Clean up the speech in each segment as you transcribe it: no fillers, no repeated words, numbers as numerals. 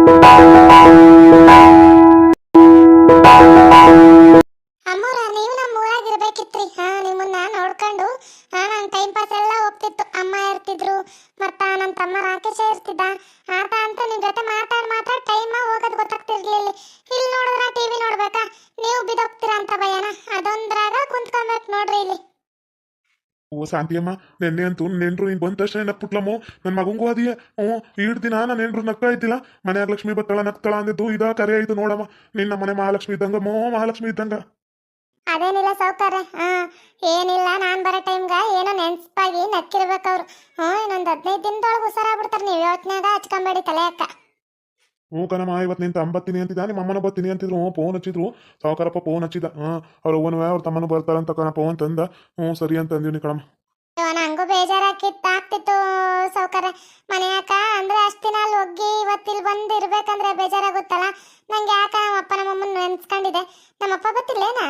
ಅಮ್ಮೋರ ನೀವು ನಮ್ಮ ಊರಾಗಿರ್ಬೇಕಿತ್ರಿ. ನಿಮ್ಮನ್ನ ನೋಡ್ಕೊಂಡು ನಂಗೆ ಟೈಮ್ ಪಾಸ್ ಎಲ್ಲ ಹೋಗ್ತಿತ್ತು. ಅಮ್ಮ ಇರ್ತಿದ್ರು, ಮತ್ತ ನನ್ನ ತಮ್ಮ ರಾಕೇಶ ಇರ್ತಿದ್ದ. ಆತ ಅಂತ ನಿಮ್ ಜೊತೆ ಮಾತಾಡ್ ಟೈಮ್ ಹೋಗೋದು ಗೊತ್ತಾಗ್ತಿರ್ಲಿಲ್ಲ. ಇಲ್ಲಿ ನೋಡಿದ್ರ ಟಿವಿ ನೋಡ್ಬೇಕಾ, ನೀವು ಬಿದೋಗ್ತೀರಾ ಅಂತ ಭಯನ, ಅದೊಂದ್ರಾಗ ಕುಂತ್ಕೊಬೇಕು ನೋಡ್ರಿ ಇಲ್ಲಿ. ಓ ಶಾಂತಿಯಮ್ಮ, ನೆನ್ನೆ ಅಂತೂ ನೆಂಟ್ರು ನೀನು ಬಂದ ತಕ್ಷಣ ನಕ್ಬಿಟ್ಲಮ್ಮ. ನನ್ನ ಮಗಂಗೂ ಅದೀಯ. ಈಡ್ ದಿನ ನಾನು ನೆಂಟ್ರು ನಗ್ತಾ ಇದ್ದಿಲ್ಲ. ಮನ್ಯಾಗ ಲಕ್ಷ್ಮಿ ಬತ್ತಳ ನಗ್ತಾಳ ಅಂದಿದ್ದು ಇದ ಕರೆ ಆಯ್ತು ನೋಡಮ್ಮ. ನಿನ್ನ ಮನೆ ಮಹಾಲಕ್ಷ್ಮಿ ಇದ್ದಂಗ ಮಹಾಲಕ್ಷ್ಮಿ ಇದ್ದಂಗ. ಅದೇನಿಲ್ಲ ಸೌಕರ್ಯ, ಏನಿಲ್ಲ, ನಾನ್ ಬರೋ ಟೈಮ್ಗ ಏನೋ ನೆನ್ಸ್ಪಾಗಿ ನಕ್ಕಿರ್ಬೇಕವ್ರು. ಇನ್ನೊಂದು 15 ದಿನದೊಳಗೆ ಹುಷಾರಾಗ್ಬಿಡ್ತಾರೆ. ನೀವು ಯೋಚನೆಗ ಹಚ್ಕೊಂಬೇಡಿ ತಲೆ ಅಕ್ಕ. ಕಣಮ್ಮ, ಇವತ್ತು ನಿಂತ ಅಂಬತ್ತೀನಿ ಅಂತಿದ್ದ, ನಿಮ್ಮ ಅಮ್ಮನ ಬತ್ತೀನಿ ಅಂತಿದ್ರು. ಫೋನ್ ಹಚ್ಚಿದ್ರು, ಸಾವುಕಾರಪ್ಪ ಫೋನ್ ಹಚ್ಚಿದ. ಅವ್ರ ಅವ್ವನೂ ಅವ್ರ ತಮ್ಮನೂ ಬರ್ತಾರಂತ ಕಣಪ್ಪ ಅಂತಂದ. ಸರಿ ಅಂತ ಅಂದಿವ್ನಿ ಕಣಮ್ಮ. ನಂಗೂ ಆಗ್ತಿತ್ತು ಸೌಕರ್ಯ. ಮನೆಯಾಕ ಅಂದ್ರೆ ಅಷ್ಟ್ ದಿನ ಅಲ್ಲಿ ಹೋಗಿ ಇವತ್ತಿಲ್ ಬಂದು ಇರ್ಬೇಕಂದ್ರೆ ಬೇಜಾರಾಗುತ್ತಲ್ಲ ನಂಗೆ. ಯಾಕ ನಮ್ಮಪ್ಪ ನಮ್ಮಮ್ಮನ ನೆನ್ಸ್ಕೊಂಡಿದೆ. ನಮ್ಮಪ್ಪ ಗೊತ್ತಿಲ್ಲೇನಾ?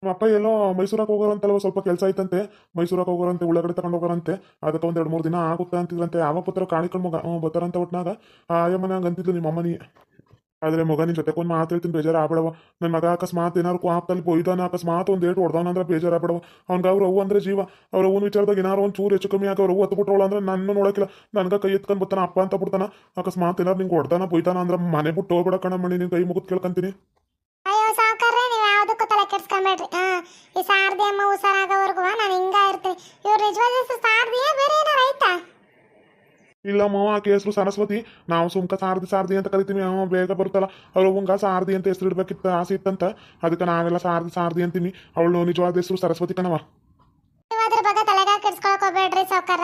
ನಮ್ಮ ಅಪ್ಪ ಎಲ್ಲೋ ಮೈಸೂರಾಗ ಹೋಗೋರಂತಲ್ವ, ಸ್ವಲ್ಪ ಕೆಲಸ ಐತಂತೆ. ಮೈಸೂರಾಗ ಹೋಗೋರಂತೆ, ಉಳ್ಳಾಗಡೆ ತಗೊಂಡು ಹೋಗೋರಂತೆ. ಅದಕ್ಕೆ ಒಂದ್ 2-3 ದಿನ ಆಗುತ್ತೆ ಅಂತಿದ್ರಂತೆ. ಯಾವಾಗ ಪತ್ರ ಕಾಣಿಕೊಂಡು ಮಗ ಬರ್ತಾರಂತ ಒಟ್ನಾಗ ಆಯಮ್ಮನ ಅಂತಿದ್ಲು ನಿಮ್ಮ ಅಮ್ಮನಿ. ಆದ್ರೆ ಮಗ ನಿನ್ ಜೊತೆ ಒಂದು ಮಾತು ಹೇಳ್ತೀನಿ, ಬೇಜಾರು ಆಗ್ಬಿಡವ. ನನ್ನ ಮಗ ಅಕಸ್ಮಾತ್ ಏನಾರು ಕ್ವಾಪ್ತಲ್ಲಿ ಬೊಯ್ದಾನ, ಅಕಸ್ಮಾತ್ ಒಂದು ಏಟು ಹೊಡೆದವನಂದ್ರೆ ಬೇಜಾರು ಆಗ್ಬಿಡವ. ಅವ್ನಿಗೆ ಅವ್ರ ಅವ್ವ ಅಂದ್ರೆ ಜೀವ. ಅವ್ರ ಅವ್ವನ ವಿಚಾರದಾಗ ಏನಾರು ಒಂದು ಚೂರು ಹೆಚ್ಚು ಕಮ್ಮಿ ಆಗಿ ಅವ್ರ ಅವ್ವ ಹತ್ತು ಬಿಟ್ರೋಳ ಅಂದ್ರೆ ನನ್ನ ನೋಡಕಿಲ್ಲ. ನನ್ಗೆ ಕೈ ಎತ್ಕೊಂಡು ಬರ್ತಾನ ಅಪ್ಪ ಅಂತ ಬಿಡ್ತಾನ. ಅಕಸ್ಮಾತ್ ಏನಾರು ನಿಂಗೆ ಹೊಡ್ದಾನ ಬೊಯ್ತಾನ ಅಂದ್ರೆ ಮನೆ ಬಿಟ್ಟು ಹೋಗ್ಬಿಡ ಕಣ ಮಣ್ಣಿ. ನಿನ್ ಕೈ ಮುಗಿದ್ ಕೇಳ್ಕೊಂತೀನಿ. ಅಯ್ಯೋ ಸಾವುಕಾರ್ರೆ, ನೀವು ಯಾವ್ದಕ್ಕೂ ತಲೆ ಕೆಡ್ಸ್ಕೊಂಬೇಡ್ರಿ. ಈ ಸಾರದಿ ಅಮ್ಮ ಹುಷಾರಾಗೋವರೆಗೂ ನಾನು ಹಿಂಗ ಇರ್ತೀನಿ. ಇವ್ರು ನಿಜವಾದ ಸಾರದಿಯೇ ಬೇರೆ ಏನಾರ ಆಯ್ತಾ? ಇಲ್ಲ ಮಾವ, ಆಕೆ ಹೆಸರು ಸರಸ್ವತಿ. ನಾವು ಸುಮ್ಕ ಸಾರದಿ ಅಂತ ಕರಿತೀವಿ. ಬೇಗ ಬರುತ್ತಲ್ಲ ಅವ್ರ ಅವ್ವಂಗ ಸಾರದಿ ಅಂತ ಹೆಸರು ಇಡ್ಬೇಕಿತ್ತ ಆಸೆ ಇತ್ತಂತ. ಅದಕ್ಕೆ ನಾವೆಲ್ಲ ಸಾರದಿ ಅಂತೀವಿ. ಅವಳು ನಿಜವಾದ ಹೆಸರು ಸರಸ್ವತಿ ಕಣವ. ನೀವು ಅದ್ರ ಬಗ್ಗೆ ತಲೆಗ ಕೆಡ್ಸ್ಕೊಳಕ್ ಹೋಗ್ಬೇಡ್ರಿ ಸಾವುಕಾರ.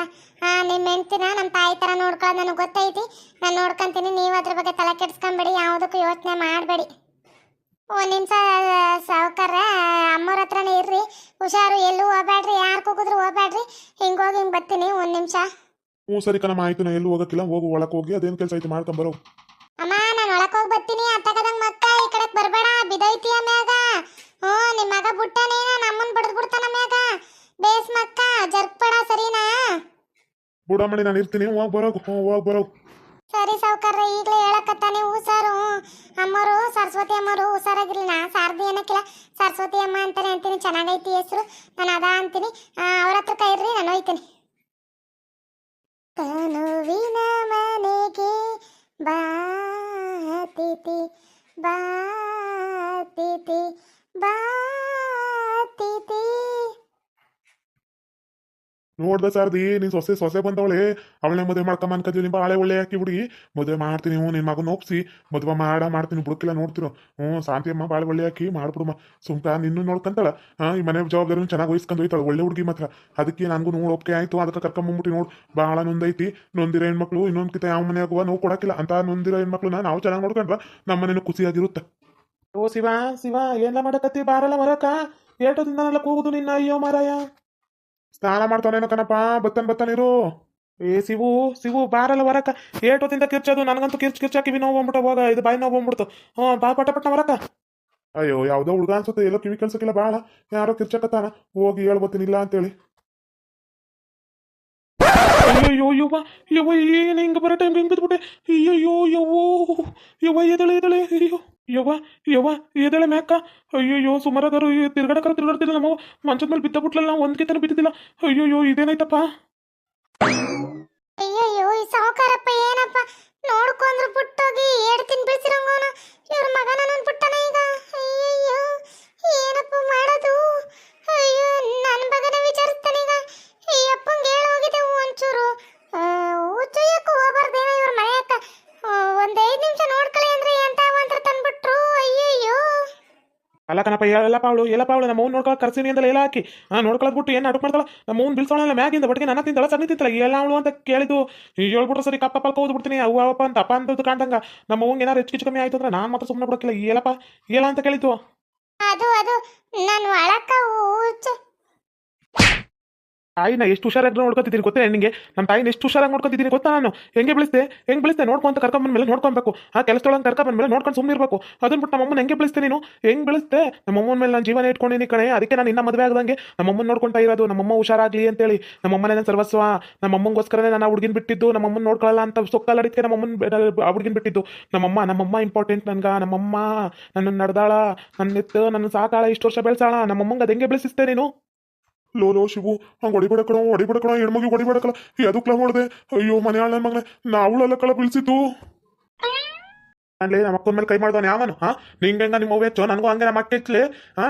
ನಿಮ್ಮ ಹೆಂಡ್ತಿನ ನಮ್ಮ ತಾಯಿ ತರ ನೋಡ್ಕೊಳ್ಳೋದು ನನಗೆ ಗೊತ್ತೈತಿ. ನಾನು ನೋಡ್ಕೊಂತೀನಿ. ನೀವು ಅದ್ರ ಬಗ್ಗೆ ತಲೆ ಕೆಡ್ಸ್ಕೊಂಬೇಡಿ, ಯಾವುದಕ್ಕೂ ಯೋಚನೆ ಮಾಡಬೇಡಿ. ಒಂದ್ ನಿಮಿಷ ಸಾವುಕಾರ, ಅಮ್ಮವ್ರ ಹತ್ರನೇ ಇರ್ರಿ. ಹುಷಾರು, ಎಲ್ಲೂ ಹೋಗ್ಬೇಡ್ರಿ, ಯಾರು ಕೂಗಿದ್ರು ಹೋಗ್ಬೇಡ್ರಿ. ಹಿಂಗೋಗಿ ಹಿಂಗ್ ಬರ್ತೀನಿ ಒಂದ್ ನಿಮಿಷ. ಸರಿ ಕಣಮ್ಮ, ಆಯ್ತು. ನಾ ಎಲ್ಲೂ ಹೋಗಕ್ಕಿಲ್ಲ, ಹೋಗು ಒಳಕ್ ಹೋಗಿ ಅದೇನು ಕೆಲಸ ಐತಿ ಮಾಡ್ಕೊಂಬರೋ. ಅಮ್ಮ, ನಾನು ಒಳಕ್ ಹೋಗಿ ಬರ್ತೀನಿ. ಅತ್ತಕದಂಗ ಮಕ್ಕ ಈ ಕಡೆಕ್ ಬರ್ಬೇಡ, ಬಿದೈತಿ ಮ್ಯಾಗ. ನಿಮ್ ಮಗ ಬುಟ್ಟನೇನ ನಮ್ಮನ್ ಬಡದ್ ಬಿಡ್ತಾನ ಮ್ಯಾಗ. ಬೇಸ್ ಮಕ್ಕ ಜರ್ಕ್ಬೇಡ, ಸರಿನಾ? ಬುಡಮಣಿ, ನಾನು ಇರ್ತೀನಿ. ಹೋಗ್ ಬರೋಗು. ಸರಿ ಸಾವುಕಾರ, ಈಗಲೇ ಹೇಳಕತ್ತಾನೆ ಹುಷಾರು. ಅಮ್ಮರು ಸರಸ್ವತಿ ಅಮ್ಮರು ಹುಷಾರಾಗಿರ್ಲಿ. ನಾ ಸಾರದಿ ಏನಕ್ಕಿಲ್ಲ, ಸರಸ್ವತಿ ಅಮ್ಮ ಅಂತಾನೆ ಅಂತೀನಿ. ಚೆನ್ನಾಗೈತಿ ಹೆಸರು, ನಾನು ಅದ ಅಂತೀನಿ. ಅವ್ರ ಹತ್ರ ಕೈ ಇರ್ರಿ, ನಾನು ಹೋಯ್ತೀನಿ. ಕನುವಿನ ಮನೆಗೆ ಬಾತಿತಿ ಬಾತಿತಿ ಬಾತಿತಿ. ನೋಡ್ದ ಸಾರ್ದಿ, ನೀನ್ ಸೊಸೆ ಬಂದವಳೆ. ಅವಳನ್ನೇ ಮದುವೆ ಮಾಡ್ಕೊಂಡ್ ಅನ್ಕತೀವಿ. ನಿಮ್ಮ ಬಾಳೆ ಒಳ್ಳೆ ಹಾಕಿ ಹುಡುಗಿ ಮದುವೆ ಮಾಡ್ತೀನಿ. ನಿನ್ ಮಗನ ಒಪ್ಸಿ ಮದುವೆ ಮಾಡ್ತೀನಿ. ಬುಡಕ್ಕಿಲ್ಲ ನೋಡ್ತಿರೋ. ಶಾಂತಿಯಮ್ಮ ಬಾಳೆ ಒಳ್ಳೆ ಹಾಕಿ ಮಾಡ್ಬಿಡುಮ್ಮ. ಸುಮ್ಕ ನಿನ್ನೂ ನೋಡ್ಕೊಂತಾಳ. ಈ ಮನೆ ಜವಾಬ್ದಾರಿ ಚೆನ್ನಾಗಿ ವಹಿಸ್ಕೊಂಡು ಹೋಯ್ತಾಳ. ಒಳ್ಳೆ ಹುಡುಗಿ ಮಾತ್ರ. ಅದಕ್ಕೆ ನನಗೂ ನೋಡ್ ಒಪ್ಪಿಗೆ ಆಯ್ತು. ಅದಕ್ಕೆ ಕರ್ಕೊಂಬಂದ್ಬಿಟ್ಟು ನೋಡ್. ಭಾಳ ನೊಂದೈತಿ. ನೊಂದಿರೋ ಹೆಣ್ಮಕ್ಳು ಇನ್ನೊಂದ್ ಕಿತ ಯಾವ ಮನೆಯಾಗುವ ನೋವು ಕೊಡಕ್ಕಿಲ್ಲ ಅಂತ. ನೊಂದಿರೋ ಹೆಣ್ಮಕ್ಳನ್ನ ನಾವು ಚೆನ್ನಾಗಿ ನೋಡ್ಕೊಂಡ್ರ ನಮ್ಮ ಮನೇನು ಖುಷಿಯಾಗಿರುತ್ತೆ. ಓ ಶಿವ ಏನ್ಲ ಮಾಡಕತ್ತಿ? ಬಾರಲ್ಲ ಹೊರಕ. ಏಟೋದಿಂದನೆಲ್ಲ ಕೂಗುದು ನಿನ್ನ. ಅಯ್ಯೋ ಮಾರಾಯ, ಸ್ನಾನ ಮಾಡ್ತಾನೇನೋ ಕಣಪ್ಪ. ಬತ್ತನಿರು. ಶಿವು ಬಾರಲ್ಲ ಹೊರಕ. ಏಟೋದಿಂದ ಕಿರ್ಚೋದು ನನಗಂತೂ ಕಿರ್ಚಾಕಿ ನೋವು ಬಂದ್ಬಿಟ್ಟು ಹೋಗ. ಇದು ಬಾಯಿ ನೋವು ಬಂದ್ಬಿಡ್ತು. ಬಾ ಪಟ್ಟ ಹೊರಕ. ಅಯ್ಯೋ, ಯಾವ್ದೋ ಹುಡುಗ ಅನ್ಸುತ್ತೆ. ಎಲ್ಲೋ ಕಿವಿ ಕೆಲ್ಸಕ್ಕಿಲ್ಲ. ಬಾಳ ಯಾರೋ ಕಿರ್ಚಕತ್ತಾನ. ಹೋಗಿ ಹೇಳ್ಬತ್ತೀನಿ ಇಲ್ಲ ಅಂತೇಳಿ. ಅಯ್ಯೋ ಯವ್ವ ಏನು ಹಿಂಗ ಬರೋ ಟೈಮ್ ಹಿಂಗ್ ಬಿದ್ಬಿಟ್ಟೆ. ಅಯ್ಯೋ ಯವ್ವ ಎದಳೆ. ಅಯ್ಯೋ ಯವ್ವ ಎದಳೆ ಮ್ಯಾಕ. ಅಯ್ಯೋ ಸುಮಾರಾದರು ತಿರ್ಗಾಡ್ತಿಲ್ಲ. ನಮ್ಮ ಮಂಚದ ಮೇಲೆ ಬಿದ್ದಬಿಟ್ಲಲ್ಲ. ನಾವು ಒಂದ್ಕಿತನ ಬಿದ್ದಿದ್ದಿಲ್ಲ. ಅಯ್ಯೋ ಇದೇನಾಯ್ತಪ್ಪ? ಅಯ್ಯಯ್ಯೋ, ಈ ಸಾವುಕಾರಪ್ಪ ಏನಪ್ಪ ನೋಡ್ಕೊಂಡ್ರು ಬಿಟ್ಟೋಗಿ ಹೇಳ್ತೀನಿ ಬಿಡಿಸಿರಂಗೋನ. ಇವ್ರ ಮಗನ ನನ್ ಬಿಟ್ಟನ ಈಗ. ಅಯ್ಯಯ್ಯೋ, ಏನಪ್ಪ ಮಾಡೋದು? ಅಯ್ಯೋ, ನನ್ನ ಮಗನ ವಿಚಾರಿಸ್ತಾನೆ ಈಗ. ಈ ಅಪ್ಪಂಗೆ ಹೇಳೋಗಿದೆ ಒಂಚೂರು. ಹುಚ್ಚಯ್ಯಕ್ಕೂ ಹೋಗ್ಬಾರ್ದೇನ ಇವ್ರ ಮನೆಯಕ್ಕ. ಒಂದ್ 5 ನಿಮಿಷ ನೋಡ್ಕೊಳ್ಳಿ ಅಂದ್ರೆ ಎಂತ ಮಂತ್ರ ತಂದ್ಬಿಟ್ರು. ಅಯ್ಯಯ್ಯೋ. ಅಲ್ಲ ಕಣಪ್ಪ, ಎಲ್ಲಪ್ಪ ಅವಳು ನಮ್ಮ ಅವ್ನು ನೋಡ್ಕೊಳಕ್ ಕರ್ಸಿನಿ ಅಂತ ಎಲ್ಲ ಹಾಕಿ ನೋಡ್ಕೊಳಕ್ ಬಿಟ್ಟು ಏನು ಅಡುಗೆ ಮಾಡ್ತಾಳ. ನಮ್ಮ ಅವ್ನು ಬಿಲ್ಸೋಳಲ್ಲ ಮ್ಯಾಗಿಂದ ಬಟ್ಟಿಗೆ ನನ್ನ ತಿಂತಾಳ, ಸಣ್ಣ ತಿಂತಾಳ. ಎಲ್ಲ ಅವಳು ಅಂತ ಕೇಳಿದ್ದು ಹೇಳ್ಬಿಟ್ರೆ ಸರಿ ಕಪ್ಪ ಪಲ್ಕ ಓದ್ಬಿಡ್ತೀನಿ. ಅವಪ್ಪ ಅಂತ ಅಪ್ಪ ಅಂತ ಕಾಣ್ದಂಗ. ನಮ್ಮ ಅವ್ಗೆ ಏನಾರು ಹೆಚ್ಚು ಕಮ್ಮಿ ಆಯ್ತು ಅಂದ್ರೆ ನಾನು ಮಾತ್ರ ಸುಮ್ಮನೆ ಬಿಡೋಕ್ಕಿಲ್ಲ. ಏನಪ್ಪ ಏಲ ಅಂತ ಕೇಳಿದ್ದು. ಅದು ನಾನು ಒಳಕ್ಕ ತಾಯಿನ ಎಷ್ಟು ಹುಷಾರಾಗಿ ನೋಡ್ಕೊತಿದ್ದೀನಿ ಗೊತ್ತೇ ನಿಮಗೆ. ನಮ್ಮ ತಾಯಿನ ಎಷ್ಟು ಹುಷಾರಾಗಿ ನೋಡ್ಕೊತಿದ್ದೀನಿ ಗೊತ್ತಾ ನಾನು. ಹೆಂಗೆ ಬೆಳೆಸ್ತೆ ನೋಡ್ಕೊಂತ ಕರ್ಕೊಂಬಂದ್ಮೇಲೆ ನೋಡ್ಕೊಬೇಕು. ಆ ಕೆಲಸದೊಳಗೆ ಕರ್ಕೊಂಬಂದ್ಮೇಲೆ ನೋಡ್ಕೊಂಡು ಸುಮ್ಮನೆ ಇರಬೇಕು. ಅದನ್ನ ಬಿಟ್ಟು ನಮ್ಮಮ್ಮನ ಹೆಂಗೆ ಬೆಳೆಸ್ತೆ ನೀನು? ಹೆಂಗೆ ಬೆಳೆಸ್ತೆ? ನಮ್ಮಮ್ಮನ ಮೇಲೆ ನಾನು ಜೀವನ ಇಟ್ಕೊಂಡಿನಿ ಕಣೆ. ಅದಕ್ಕೆ ನಾನು ಇನ್ನ ಮದುವೆ ಆಗದಂಗೆ ನಮ್ಮಮ್ಮನ ನೋಡ್ಕೊಂತಾ ಇರೋದು. ನಮ್ಮಮ್ಮ ಹುಷಾರಾಗಲಿ ಅಂತೇಳಿ. ನಮ್ಮಮ್ಮನೇ ನನ್ನ ಸರ್ವಸ್ವ. ನಮ್ಮಮ್ಮಂಗೋಸ್ಕರನೇ ನಾನು ಆ ಹುಡುಗಿನ ಬಿಟ್ಟಿದ್ದು. ನಮ್ಮಮ್ಮನ ನೋಡ್ಕೊಳ್ಳಲ್ಲ ಅಂತ ಸೊಕ್ಕಲ್ಲಡಿಕೆ ನಮ್ಮಮ್ಮನ ಆ ಹುಡುಗಿನ ಬಿಟ್ಟಿದ್ದು. ನಮ್ಮಮ್ಮ ಇಂಪಾರ್ಟೆಂಟ್ ನನ್ಗೆ. ನಮ್ಮಮ್ಮ ನನ್ನ ನಡೆದಾಳ, ನನ್ನ ಸಾಕಾಳ, ಇಷ್ಟು ವರ್ಷ ಬೆಳೆಸಾಳ. ನಮ್ಮಮ್ಮಂಗೆ ಅದು ಹೆಂಗೆ ಬೆಳೆಸಿಸ್ತೆ ನೀನು? ಲೋ ಶಿವು, ಹಂಗೆ ಹೊಡಿಬೇಡಕಣ ಹೆಣ್ಮಗಿ ಹೊಡಿಬೇಡಕಲ್ಲ. ಎದಕ್ಲ ಹೊಡೆದೆ? ಅಯ್ಯೋ ಮನೆ ಹಾಳ ನನ್ನ ಮಗನೇ, ನಾವುಳೆಲ್ಲ ಕಳ ಬೀಳ್ಸಿತ್ತು. ಅಲ್ಲೇ ನಮ್ಮ ಅಕ್ಕನ ಮೇಲೆ ಕೈ ಮಾಡ್ದವನು ಯಾವನು? ನಿಂಗೆ ನಿಮ್ಮ ಅವ್ವ ಹೆಚ್ಚು, ನನಗೂ ಹಂಗೆ ನಮ್ಮ ಅಕ್ಕ ಹೆಚ್ಚಲಿ.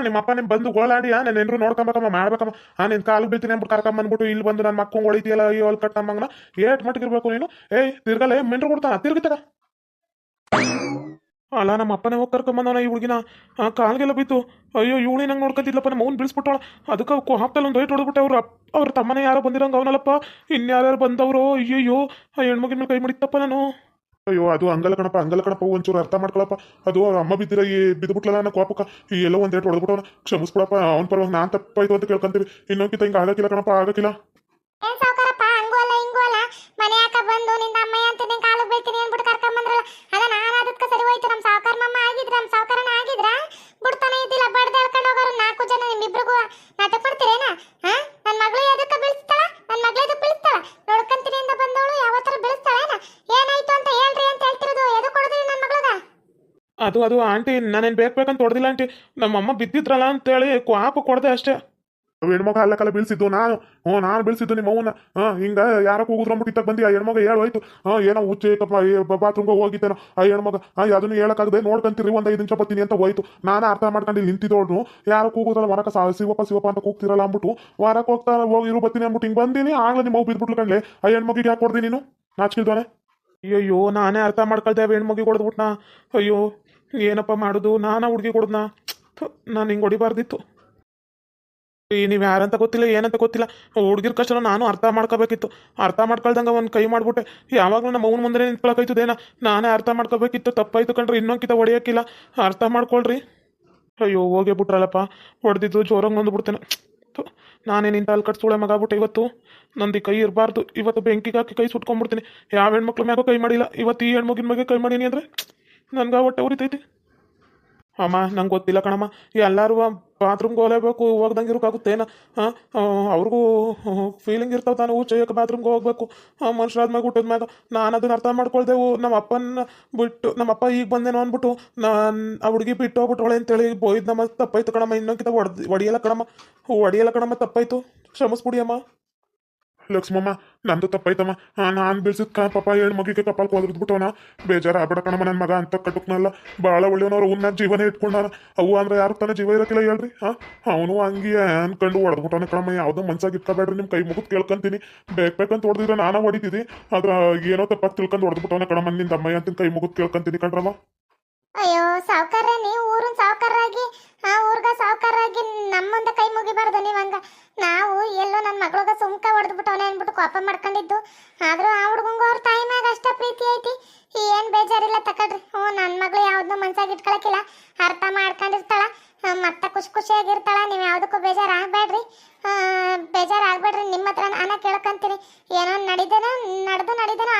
ನಿಮ್ಮ ಅಪ್ಪ ನಿಮ್ಮ ಬಂದು ಗೋಳಾಡಿ ನಾನು ಏನಾರು ನೋಡ್ಕೊಬೇಕಮ್ಮ, ಮಾಡ್ಬೇಕಮ್ಮ. ನಿನ್ನ ಕಾಲು ಬೀಳ್ತೀನಿ ಅಂದ್ಬಿಟ್ಟು ಕರ್ಕೊಂಬಂದ್ಬಿಟ್ಟು ಇಲ್ಲಿ ಬಂದು ನನ್ನ ಮಕ್ಕಂಗೆ ಹೊಡಿತೀಯಲ್ಲ, ಅಯ್ಯೋ ಅಲ್ಲಿ ಕಟ್ಟ ನಮ್ಮಂಗನ ಏಟ್ ಮಟ್ಟಿಗಿರ್ಬೇಕು ನೀನು? ತಿರ್ಗಲ್ಲ ಮೆಂಟ್ರು ಕೊಡ್ತಾನ ತಿರ್ಗಿತಾಗ. ಅಲ್ಲ ನಮ್ಮ ಅಪ್ಪನೇ ಹೋಗಿ ಕರ್ಕೊಂಬಂದವನ ಈ ಹುಡುಗಿನ. ಕಾಲ್ಗೆಲ್ಲ ಬಿತ್ತು. ಅಯ್ಯೋ ಇವಳಿ ನಂಗೆ ನೋಡ್ಕೊಂತಿದ್ಲಪ್ಪ, ನಮ್ಮ ಅವ್ನು ಬೀಳಿಸ್ಬಿಟ್ಟವಳ. ಅದಕ್ಕೆ ಹಾಕ್ತಲ್ಲ ಒಂದು ರೇಟ್ ಹೊಡೆದ್ಬಿಟ್ಟೆ. ಅವ್ರ ತಮ್ಮನೇ ಯಾರೋ ಬಂದಿರಂಗ ಅವನಲ್ಲಪ್ಪ. ಇನ್ಯಾರ್ಯಾರು ಬಂದವರು? ಅಯ್ಯೋ ಆ ಹೆಣ್ಮಗಿನ ಮೇಲೆ ಕೈ ಮಾಡಿತ್ತಪ್ಪ ನಾನು. ಅಯ್ಯೋ ಅದು ಹಂಗಲ್ಲ ಕಣಪ್ಪ, ಒಂಚೂರು ಅರ್ಥ ಮಾಡ್ಕೊಳಪ್ಪ. ಅದು ಅವ್ರ ಅಮ್ಮ ಬಿದ್ದುಬಿಟ್ಲಲ್ಲ ಅನ್ನೋ ಕೋಪಕ್ಕ ಈ ಎಲ್ಲೋ ಒಂದ್ ರೇಟ್ ಹೊಡೆದ್ಬಿಟ್ಟವನ. ಕ್ಷಮಿಸ್ಬಿಡಪ್ಪ, ಅವ್ನ ಪರವಾಗಿ ನಾನ್ ತಪ್ಪಾಯ್ತು ಅಂತ ಕೇಳ್ಕೊಂತೀವಿ. ಇನ್ನೊಂದ್ಕಿಂತ ಹಿಂಗೆ ಆಗಕ್ಕಿಲ್ಲ ಕಣಪ್ಪ, ಆಗಕ್ಕಿಲ್ಲ. ಏನ್ ಸಾವ್ಕಾರಪ್ಪ, ಹಂಗೂ ಅಲ್ಲ ಹಿಂಗೂ ಅಲ್ಲ. ಮನೆ ಯಾಕ ಬಂದು ನಿನ್ನ ಅಮ್ಮಯ್ಯ ಅಂತ ನಿನ್ ಕಾಲು ಬೀಳ್ತೀನಿ ಅಂದ್ಬಿಟ್ಟು ಕರ್ಕೊಂಬಂದ್ರಲ್ಲ. ಅದ ನಾನು ಅದಕ್ಕೆ ಸರಿ ಹೋಯ್ತು. ನಮ್ಮ ಸಾವ್ಕಾರ ಮಮ್ಮ ಆಗಿದ್ರ, ನಮ್ಮ ಸಾವ್ಕಾರನ ಆಗಿದ್ರ ಬಿಡ್ತಾನೆ ಇದ್ದಿಲ್ಲ. ಬಡ್ದು ಹೇಳ್ಕೊಂಡು ಹೋಗೋರು 4 ಜನ. ನಿಮ್ಮಿಬ್ರಿಗೂ ನಾಟಕ ಮಾಡ್ತೀರೇನ? ನನ್ನ ಮಗಳು ಎದಕ್ಕೆ ಬೀಳಿಸ್ತಾಳ? ನನ್ನ ಮಗಳು ಎದಕ್ಕೆ ಬೀಳಿಸ್ತಾಳ? ನೋಡ್ಕಂತೀನಿ ಅಂತ ಬಂದವಳು ಯಾವತ್ತರ ಬೀಳಿಸ್ತಾಳೇನ? ಏನಾಯ್ತು ಅಂತ ಹೇಳ್ರಿ ಅಂತ ಹೇಳ್ತಿರೋದು. ಎದಕ್ಕೆ ಕೊಡ್ತೀರಿ ನನ್ನ ಮಗಳಗ? ಅದು ಆಂಟಿ, ನಾನೇನು ಬೇಕಂತ ಹೊಡೆದಿಲ್ಲ ಆಂಟಿ. ನಮ್ಮಮ್ಮ ಬಿದ್ದಿದ್ರಲ್ಲ ಅಂತೇಳಿ ಕ್ವಾಪ ಕೊಡದೆ ಅಷ್ಟೇ. ಹೆಣ್ಮಗ ಅಲ್ಲಕಲ್ಲ ಬೀಳ್ಸಿದ್ದು ನಾನು. ನಾನು ಬೀಳ್ಸಿದ್ದು ನಿಮ್ಮ ಅವ್ವನ. ಹಿಂಗ ಯಾರ ಕೂಗುದ್ರಂಬಿಟ್ಟು ಇತ್ತಾಗ ಬಂದು ಆ ಹೆಣ್ಮಗ ಹೇಳೋಯ್ತು. ಏನೋ ಹುಚ್ಚೇಕಪ್ಪ ಬಾತ್ರೂಮ್ಗೆ ಹೋಗಿತ್ತೇನೋ ಆ ಹೆಣ್ಮಗ. ಅದನ್ನು ಹೇಳಕ್ಕಾಗದೆ ನೋಡ್ಕೊಂತೀರಿ ಒಂದು 5 ನಿಮಿಷ ಬರ್ತೀನಿ ಅಂತ ಹೋಯ್ತು. ನಾನು ಅರ್ಥ ಮಾಡ್ಕೊಂಡು ಇಲ್ಲಿ ನಿಂತಿದ್ದೋಡ್ರು. ಯಾರೋ ಕೂಗುದ್ರಲ್ಲ ಹೊರಕ ಶಿವಪ್ಪ ಅಂತ ಕೂಗ್ತಿರಲ್ಲ ಅಂದ್ಬಿಟ್ಟು ಹೊರಕ್ಕೆ ಹೋಗ್ತಾರ ಹೋಗಿರು ಬರ್ತೀನಿ ಅಂದ್ಬಿಟ್ಟು ಹಿಂಗೆ ಬಂದೀನಿ. ಆಗ್ಲೇ ನಿಮ್ಮ ಅವ್ವ ಬಿದ್ಬಿಟ್ಲು ಕಣ್ಲೆ. ಆ ಹೆಣ್ಮಗಿಗೆ ಯಾಕೆ ಕೊಡ್ದಿ ನೀನು? ನಾಚಿಕಿಲ್ದಾನೆ. ಅಯ್ಯೋ ನಾನೇ ಅರ್ಥ ಮಾಡ್ಕೊಳ್ದೆ. ಹೆಣ್ಮಗಿ ಕೊಡ್ದ್ಬಿಟ್ನಾ. ಅಯ್ಯೋ ಏನಪ್ಪ ಮಾಡೋದು? ನಾನಾ ಹುಡುಗಿ ಕೊಡ್ದನಾ? ನಾನು ಹಿಂಗೆ ಹೊಡಿಬಾರ್ದಿತ್ತು. ನೀವು ಯಾರಂತ ಗೊತ್ತಿಲ್ಲ, ಏನಂತ ಗೊತ್ತಿಲ್ಲ. ಹುಡುಗಿರ್ ಕಷ್ಟ ನಾನು ಅರ್ಥ ಮಾಡ್ಕೋಬೇಕಿತ್ತು. ಅರ್ಥ ಮಾಡ್ಕೊಳ್ದಂಗೆ ಒಂದು ಕೈ ಮಾಡ್ಬಿಟ್ಟೆ. ಯಾವಾಗಲೂ ನಮ್ಮ ಅವ್ನ ಮುಂದೆ ನಿಂತ್ಕೊಳಕೈತದೇನ. ನಾನೇ ಅರ್ಥ ಮಾಡ್ಕೋಬೇಕಿತ್ತು. ತಪ್ಪಾಯ್ತು ಕಣ್ರಿ. ಇನ್ನೊಂದ್ಕಿತ ಹೊಡಿಯೋಕ್ಕಿಲ್ಲ. ಅರ್ಥ ಮಾಡ್ಕೊಳ್ರಿ. ಅಯ್ಯೋ ಹೋಗೇ ಬಿಟ್ರಲ್ಲಪ್ಪ. ಹೊಡೆದಿದ್ದು ಜೋರಂಗೆ ಬಂದುಬಿಡ್ತೇನೆ. ನಾನೇ ನಿಂತ ಅಲ್ಲಿ ಕಟ್ಸುಳೆ ಮಗ ಆಗ್ಬಿಟ್ಟೆ ಇವತ್ತು. ನಂದು ಕೈ ಇರಬಾರ್ದು. ಇವತ್ತು ಬೆಂಕಿಗೆ ಹಾಕಿ ಕೈ ಸುಟ್ಕೊಂಡ್ಬಿಡ್ತೀನಿ. ಯಾವ ಹೆಣ್ಮಕ್ಳ ಮ್ಯಾಗ ಕೈ ಮಾಡಿಲ್ಲ. ಇವತ್ತು ಈ ಹೆಣ್ಮಗಿನ ಮ್ಯಾಗೆ ಕೈ ಮಾಡೀನಿ ಅಂದರೆ ನನ್ಗೆ ಹೊಟ್ಟೆ ಉರಿತೈತಿ. ಅಮ್ಮ ನಂಗೆ ಗೊತ್ತಿಲ್ಲ ಕಣಮ್ಮ. ಎಲ್ಲರೂ ಬಾತ್ರೂಮ್ಗೆ ಹೋಗಲೇಬೇಕು, ಹೋಗ್ದಂಗೆ ಇರೋಕ್ಕಾಗುತ್ತೇನ? ಅವ್ರಿಗೂ ಫೀಲಿಂಗ್ ಇರ್ತಾವೆ ತಾನು. ಚಯ್ಯಕ್ಕೆ ಬಾತ್ರೂಮ್ಗೆ ಹೋಗ್ಬೇಕು. ಮನುಷ್ಯರಾದ್ಮ್ಯಾಗ ಹುಟ್ಟಿದ್ಮ್ಯಾಗ ನಾನು ಅದನ್ನ ಅರ್ಥ ಮಾಡ್ಕೊಳ್ದೆವು. ನಮ್ಮ ಅಪ್ಪನ ಬಿಟ್ಟು ನಮ್ಮಪ್ಪ ಈಗ ಬಂದೇನೋ ಅಂದ್ಬಿಟ್ಟು ನಾನು ಆ ಹುಡುಗಿ ಬಿಟ್ಟು ಹೋಗ್ಬಿಟ್ಟವಳೆ ಅಂತೇಳಿ ಬೋಯ್ದು. ನಮ್ಮ ತಪ್ಪಾಯ್ತು ಕಣಮ್ಮ. ಇನ್ನೊಂದ್ಕಿತ ಹೊಡಿಯಲ್ಲ ಕಣಮ್ಮ. ತಪ್ಪಾಯ್ತು, ಕ್ಷಮಿಸ್ಬಿಡಿ ಅಮ್ಮ. ಲಕ್ಷ್ಮಮ್ಮ, ನಂದು ತಪ್ಪಾಯ್ತಮ್ಮ. ನಾನು ಬೀಳ್ಸಿದ್ ಪಾಪ ಹೆಣ್ಮಗಿಗೆ ಕಪಾಲ್ ಕೊದ್ಬಿಟ್ಟವನ. ಬೇಜಾರ ಆಗ್ಬೇಡ ಕಣಮ್ಮ. ನನ್ನ ಮಗ ಅಂತ ಕಟುಕ್ನಲ್ಲ, ಭಾಳ ಒಳ್ಳೆಯವನವ್ರು. ಅವ್ನ ಜೀವನ ಇಟ್ಕೊಂಡಾನ. ಅವು ಅಂದ್ರೆ ಯಾರು ತಾನೇ ಜೀವ ಇರೋಕ್ಕಿಲ್ಲ ಹೇಳ್ರಿ. ಅವನು ಹಂಗೆ ಅನ್ಕೊಂಡು ಹೊಡೆದ್ಬಿಟ್ಟವನ ಕಣಮ್ಮ. ಯಾವುದೋ ಮನ್ಸಾಗಿ ಇಟ್ಕೋಬೇಡ್ರಿ. ನಿಮ್ಮ ಕೈ ಮುಗಿದು ಕೇಳ್ಕೊಂತೀನಿ. ಬೇಕಂತ ಹೊಡೆದಿದ್ರೆ ನಾನು ಹೊಡಿತಿದ್ದಿ. ಆದ್ರ ಏನೋ ತಪ್ಪಾಗಿ ತಿಳ್ಕೊಂಡು ಹೊಡೆದ್ಬಿಟ್ಟವನ ಕಣಮ್ಮ. ನಿಂದ ಅಮ್ಮಯ್ಯ ಅಂತ ಕೈ ಮುಗಿದು ಕೇಳ್ಕೊಂತೀನಿ ಕಣ್ರಮ್ಮ. ಅಯ್ಯೋ ಸಾವ್ಕಾರ, ನೀವು ಊರಿನ ಸಾವ್ಕಾರಾಗಿ ಊರ್ಗ ಸಾವ್ಕಾರಾಗಿ ನಮ್ಮಂದ ಕೈ ಮುಗಿಬಾರ್ದು ನೀವಂಗ. ನಾವು ಎಲ್ಲೋ ನನ್ನ ಮಗಳಗ ಸುಮ್ಕ ಹೊಡೆದ್ಬಿಟ್ಟವನೆ ಅನ್ಬಿಟ್ಟು ಕೋಪ ಮಾಡ್ಕೊಂಡಿದ್ದು. ಆದ್ರೂ ಆ ಹುಡುಗಂಗ ಅವ್ರ ತಾಯಿ ಮ್ಯಾಗ ಅಷ್ಟ ಪ್ರೀತಿ ಐತಿ. ಏನ್ ಬೇಜಾರಿಲ್ಲ ತಕಡ್ರಿ. ನನ್ನ ಮಗಳು ಯಾವ್ದನ್ನೂ ಮನ್ಸಾಗಿ ಇಟ್ಕೊಳಕಿಲ್ಲ. ಅರ್ಥ ಮಾಡ್ಕೊಂಡಿರ್ತಾಳ. ಮತ್ತೆ ಖುಷಿಯಾಗಿರ್ತಾಳ. ನೀವು ಯಾವುದಕ್ಕೂ ಬೇಜಾರಾಗಬೇಡ್ರಿ. ಬೇಜಾರಾಗಬೇಡ್ರಿ. ನಿಮ್ಮ ಹತ್ರ ನಾನು ಕೇಳ್ಕೊಂತೀನಿ. ಏನೋ ನಡೆದೇನೋ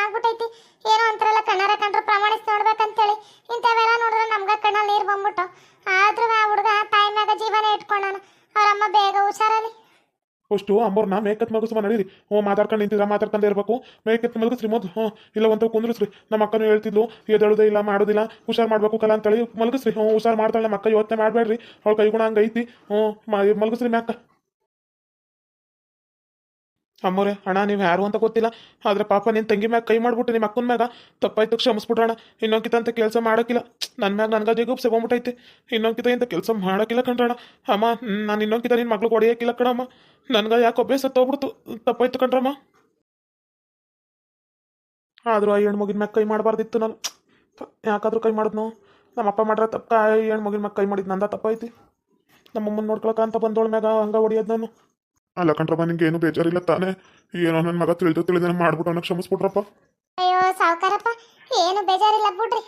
ಆಗ್ಬಿಟ್ಟೈತಿ. ಏನೋ ಅಂತಾರಲ್ಲ, ಕಣ್ಣಾರ ಕಂಡ್ರು ಪ್ರಮಾಣಿಸಿ ನೋಡ್ಬೇಕಂತೇಳಿ. ಇಂಥವೆಲ್ಲ ನೋಡಿದ್ರೆ ನಮ್ಗೆ ಕಣ್ಣಲ್ಲಿ ನೀರು ಬಂದ್ಬಿಟ್ಟು. ಆದ್ರೂ ಆ ಹುಡುಗ ತಾಯಿ ಮ್ಯಾಗ ಜೀವನ ಇಟ್ಕೊಂಡಾನ. ಅವ್ರಮ್ಮ ಬೇಗ ಹುಷಾರಲ್ಲಿ. ಅಷ್ಟು ಅಂಬೋರ್ನ ಮೇಕತ್ ಮಲಗಿಸುವ ನಡೀರಿ. ಮಾತಾಡ್ಕೊಂಡು ನಿಂತಿದ್ರೆ ಮಾತಾಡ್ಕೊಂಡೇ ಇರಬೇಕು. ಮೇಕತ್ ಮಲಗಿಸ್ರಿ ಮೊದಲು. ಇಲ್ಲ ಒಂದು ಕುಂದ್ರಿಸ್ರಿ. ನಮ್ಮ ಅಕ್ಕನೂ ಹೇಳ್ತಿದ್ಲು, ಎದ್ದೇಳೋದೇ ಇಲ್ಲ, ಮಾಡೋದಿಲ್ಲ, ಹುಷಾರು ಮಾಡ್ಬೇಕು ಕಲ ಅಂತೇಳಿ. ಮಲಗಿಸ್ರಿ. ಹುಷಾರು ಮಾಡ್ತಾಳೆ ನಮ್ಮ ಅಕ್ಕ. ಯೋಚನೆ ಮಾಡಬೇಡ್ರಿ. ಅವಳ ಕೈಗುಣ ಹಂಗೈತಿ. ಮಲಗಿಸ್ರಿ ಮ್ಯಾಕ. ಅಮ್ಮೋರೆ ಅಣ್ಣ, ನೀವು ಯಾರು ಅಂತ ಗೊತ್ತಿಲ್ಲ. ಆದ್ರೆ ಪಾಪ ನಿನ್ನ ತಂಗಿ ಮ್ಯಾಗ ಕೈ ಮಾಡ್ಬಿಟ್ಟು ನಿಮ್ಮ ಅಕ್ಕನ ಮ್ಯಾಗ ತಪ್ಪಾಯ್ತು, ಕ್ಷಮಿಸ್ಬಿಟ್ರಣ. ಇನ್ನೊಂದ್ಕಿತ ಕೆಲಸ ಮಾಡೋಕ್ಕಿಲ್ಲ. ನನ್ನ ಮ್ಯಾಗ ನನಗೆ ಜೀಗುಪ್ಸೆ ಬಂದ್ಬಿಟ್ಟೈತೆ. ಇನ್ನೊಂದ್ಕಿತ ಇಂಥ ಕೆಲಸ ಮಾಡೋಕ್ಕಿಲ್ಲ ಕಣ್ರಣ. ಅಮ್ಮ, ನಾನು ಇನ್ನೊಂದ್ಕಿತ ನಿನ್ನ ಮಕ್ಳಿಗೆ ಹೊಡೆಯೋಕ್ಕಿಲ್ಲ ಕಣಮ್ಮ. ನನಗೆ ಯಾಕೆ ಅಭ್ಯಾಸ ತೋಗ್ಬಿಡ್ತು. ತಪ್ಪಾಯ್ತು ಕಣ್ರಮ್ಮ. ಆದರೂ ಆ ಹೆಣ್ಮಗಿನ ಮ್ಯಾಗ ಕೈ ಮಾಡಬಾರ್ದಿತ್ತು ನಾನು. ಯಾಕಾದ್ರೂ ಕೈ ಮಾಡಿದ್ನು. ನಮ್ಮಪ್ಪ ಮಾಡ್ರ ತಪ್ಪ. ಆ ಹೆಣ್ಮಗಿನ ಮ್ಯಾಗ ಕೈ ಮಾಡಿದ್ ನಂದ ತಪ್ಪಾಯ್ತಿ. ನಮ್ಮಮ್ಮನ ನೋಡ್ಕೊಳಕ ಅಂತ ಬಂದೋಳ ಮ್ಯಾಗ ಹಂಗ ಹೊಡಿಯೋದು ನಾನು. ಅಲ್ಲ ಕಣ್ರಪ್ಪ, ನಿಂಗೆ ಏನು ಬೇಜಾರಿಲ್ಲ ತಾನೇ? ಏನೋ ನನ್ನ ಮಗ ತಿಳಿದ ಮಾಡ್ಬಿಟ್ಟು ಅವನ ಕ್ಷಮಿಸ್ಬಿಟ್ರಪ್ಪ. ಅಯ್ಯೋ ಸಾವ್ಕಾರಪ್ಪ, ಏನು ಬೇಜಾರಿಲ್ಲ ಬಿಡ್ರಿ.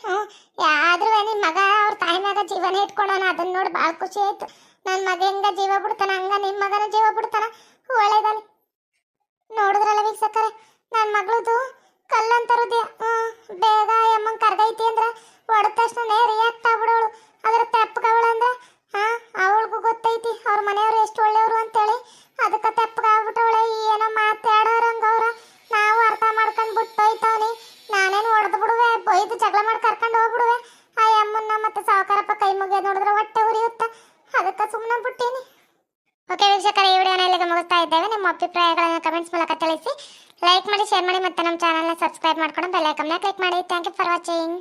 ಆದ್ರೂ ನಿಮ್ಮ ಮಗ ಅವ್ರ ತಾಯಿ ಮ್ಯಾಗ ಜೀವನ ಇಟ್ಕೊಂಡವನ. ಅದನ್ನ ನೋಡಿ ಭಾಳ ಖುಷಿ ಆಯ್ತು. ನನ್ನ ಮಗ ಹೆಂಗ ಜೀವ ಬಿಡ್ತಾನ ಹಂಗ ನಿಮ್ಮ ಮಗನ ಜೀವ ಬಿಡ್ತಾನ. ಒಳ್ಳೇದಲ್ಲಿ. ನೋಡಿದ್ರಲ್ಲ ವೀಕ್ಷಕರೇ ನನ್ನ ಮಗಳದು ಕಲ್ಲಂತ ಹೃದಯ ಬೇಗ ಅಮ್ಮಂಗೆ ಕರ್ಗೈತಿ ಅಂದ್ರೆ ಹೊಡೆದ ತಕ್ಷಣ ರಿಯಾಕ್ಟ್ ಆಗ್ಬಿಡೋಳು ಅದ್ರ ತೆಪ್ಪಗವಳಂದ್ರೆ ಅವಳಿಗೂ ಗೊತ್ತೈತಿ ಅವ್ರ ಮನೆಯವರು ಎಷ್ಟು ಒಳ್ಳೆಯವರು ಅಂತೇಳಿ ಅದಕ್ಕೆ ತೆಪ್ಪಗಾಗ್ಬಿಟ್ಟವಳೆ ಏನೋ ಮಾತಾಡೋರಂಗ ಅವ್ರ ನಾವು ಅರ್ಥ ಮಾಡ್ಕೊಂಡು ಬಿಟ್ಟೋಯ್ತವನಿ ನಾನೇನು ಹೊಡೆದು ಬಿಡುವೆ ಬೈದು ಜಗಳ ಮಾಡಿ ಕರ್ಕೊಂಡು ಹೋಗ್ಬಿಡುವೆ ಆ ಅಮ್ಮನ್ನ ಮತ್ತೆ ಸಾವುಕಾರಪ್ಪ ಕೈ ಮುಗಿಯೋದು ನೋಡಿದ್ರೆ ಹೊಟ್ಟೆ ಉರಿಯುತ್ತ ಅದಕ್ಕೆ ಸುಮ್ಮನೆ ಬಿಟ್ಟೀನಿ. ಓಕೆ ವೀಕ್ಷಕರೇ ಈ ವಿಡಿಯೋನ ಇಲ್ಲಿಗೆ ಮುಗಿಸ್ತಾ ಇದ್ದೇವೆ. ನಿಮ್ಮ ಅಭಿಪ್ರಾಯಗಳನ್ನು ಕಮೆಂಟ್ಸ್ ಮೂಲಕ ತಿಳಿಸಿ, ಲೈಕ್ ಮಾಡಿ, ಶೇರ್ ಮಾಡಿ, ಮತ್ತೆ ನಮ್ಮ ಚಾನಲ್ನ ಸಬ್ಸ್ಕ್ರೈಬ್ ಮಾಡ್ಕೊಂಡು ಬೆಲ್ ಐಕಾನ್ನ ಕ್ಲಿಕ್ ಮಾಡಿ. Thank you for watching.